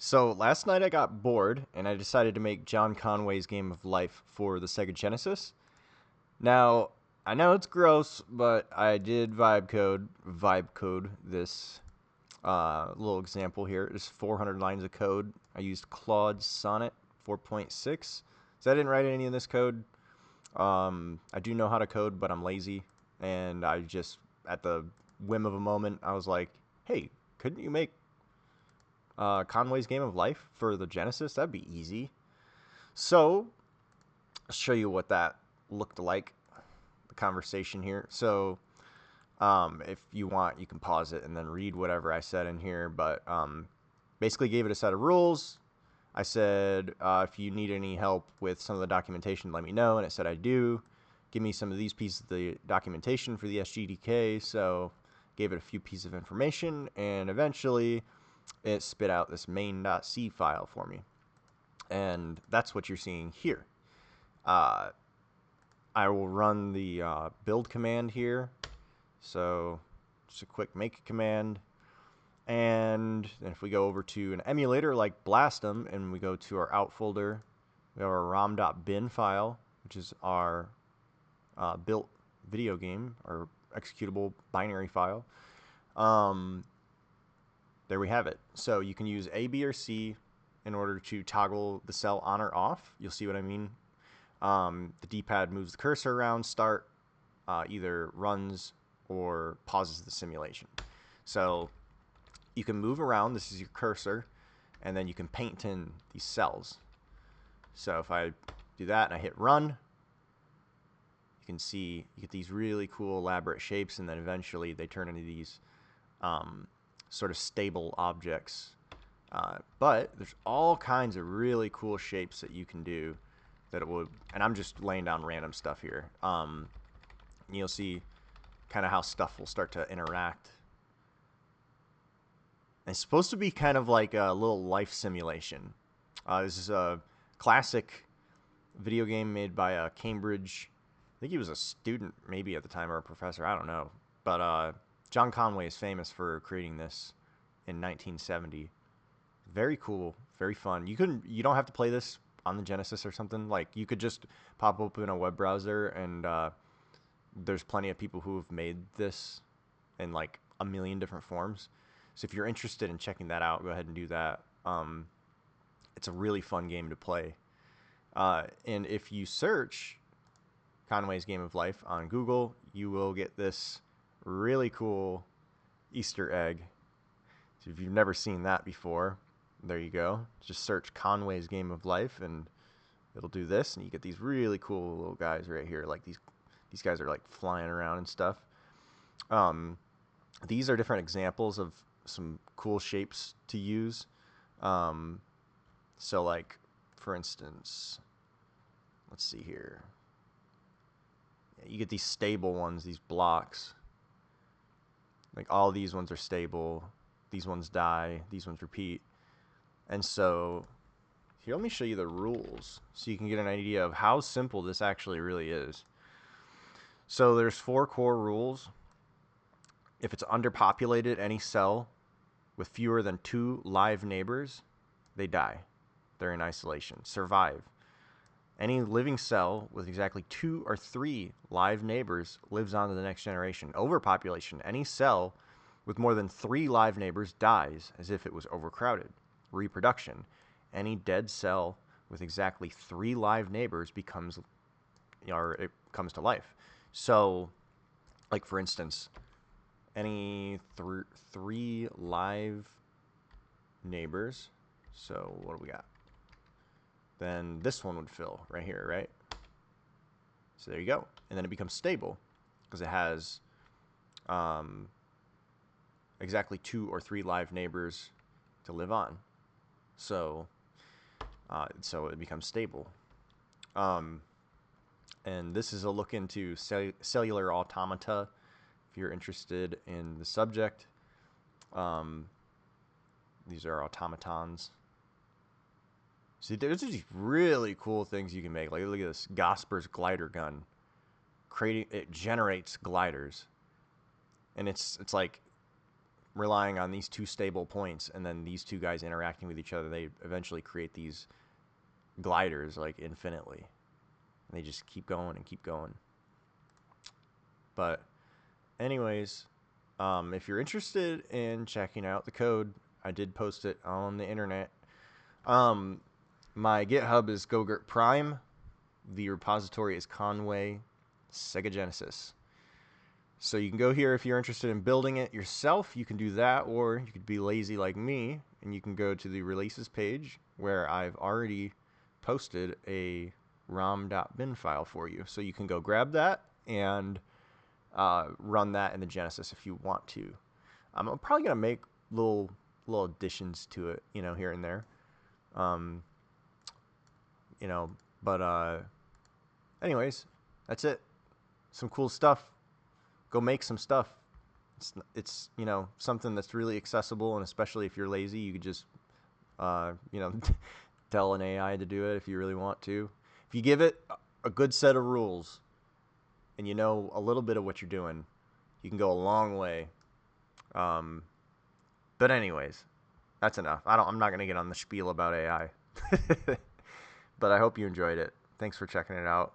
So last night I got bored and I decided to make John Conway's Game of Life for the Sega Genesis. Now, I know it's gross, but I did vibe code this little example here. It's 400 lines of code. I used Claude Sonnet 4.6. So I didn't write any of this code. I do know how to code, but I'm lazy. And I just, at the whim of a moment, I was like, hey, couldn't you make Conway's Game of Life for the Genesis? That'd be easy. So, I'll show you what that looked like, the conversation here. So, if you want, you can pause it and then read whatever I said in here. But basically, gave it a set of rules. I said, if you need any help with some of the documentation, let me know. And it said, I do. Give me some of these pieces of the documentation for the SGDK. So, gave it a few pieces of information. And eventually, it spit out this main.c file for me. And that's what you're seeing here. I will run the build command here. So just a quick make command. And then if we go over to an emulator like Blastem and we go to our out folder, we have our rom.bin file, which is our built video game, or executable binary file. There we have it. So you can use A, B, or C in order to toggle the cell on or off. You'll see what I mean. The D-pad moves the cursor around. Start either runs or pauses the simulation. So you can move around. This is your cursor. And then you can paint in these cells. So if I do that and I hit run, you can see you get these really cool elaborate shapes, and then eventually they turn into these sort of stable objects. But there's all kinds of really cool shapes that you can do that it would, and I'm just laying down random stuff here. You'll see kind of how stuff will start to interact. And it's supposed to be kind of like a little life simulation. This is a classic video game made by Cambridge. I think he was a student maybe at the time, or a professor, I don't know. But John Conway is famous for creating this in 1970. Very cool, very fun. You don't have to play this on the Genesis or something. Like, you could just pop open a web browser, and there's plenty of people who have made this in like a million different forms. So if you're interested in checking that out, go ahead and do that. It's a really fun game to play. And if you search Conway's Game of Life on Google, you will get this really cool Easter egg. So if you've never seen that before, there you go. Just search Conway's Game of Life and it'll do this, and you get these really cool little guys right here. Like these guys are like flying around and stuff. These are different examples of some cool shapes to use. So like, for instance, let's see here. You get these stable ones, these blocks. Like, all these ones are stable. These ones die. These ones repeat. And so here, let me show you the rules so you can get an idea of how simple this actually really is. So there's 4 core rules. If it's underpopulated, any cell with fewer than 2 live neighbors, they die. They're in isolation. Survive. Any living cell with exactly 2 or 3 live neighbors lives on to the next generation. Overpopulation. Any cell with more than 3 live neighbors dies as if it was overcrowded. Reproduction. Any dead cell with exactly 3 live neighbors becomes, or it comes to life. So, like, for instance, any 3 live neighbors. So what do we got? Then this one would fill right here, right? So there you go. And then it becomes stable because it has exactly 2 or 3 live neighbors to live on. So it becomes stable. And this is a look into cellular automata if you're interested in the subject. These are automatons. See, there's these really cool things you can make. Like, look at this Gosper's glider gun. It generates gliders, and it's like relying on these two stable points, and then these two guys interacting with each other, they eventually create these gliders like infinitely. And they just keep going and keep going. But anyways, if you're interested in checking out the code, I did post it on the internet. My GitHub is Gogurt Prime. The repository is Conway Sega Genesis. So you can go here if you're interested in building it yourself. You can do that, or you could be lazy like me, and you can go to the releases page where I've already posted a rom.bin file for you. So you can go grab that and run that in the Genesis if you want to. I'm probably gonna make little additions to it, here and there. But anyways, that's it. Some cool stuff. Go make some stuff. It's something that's really accessible, and especially if you're lazy, you could just tell an AI to do it if you really want to. If you give it a good set of rules and you know a little bit of what you're doing, you can go a long way. But anyways, that's enough. I'm not gonna get on the spiel about AI. But I hope you enjoyed it. Thanks for checking it out.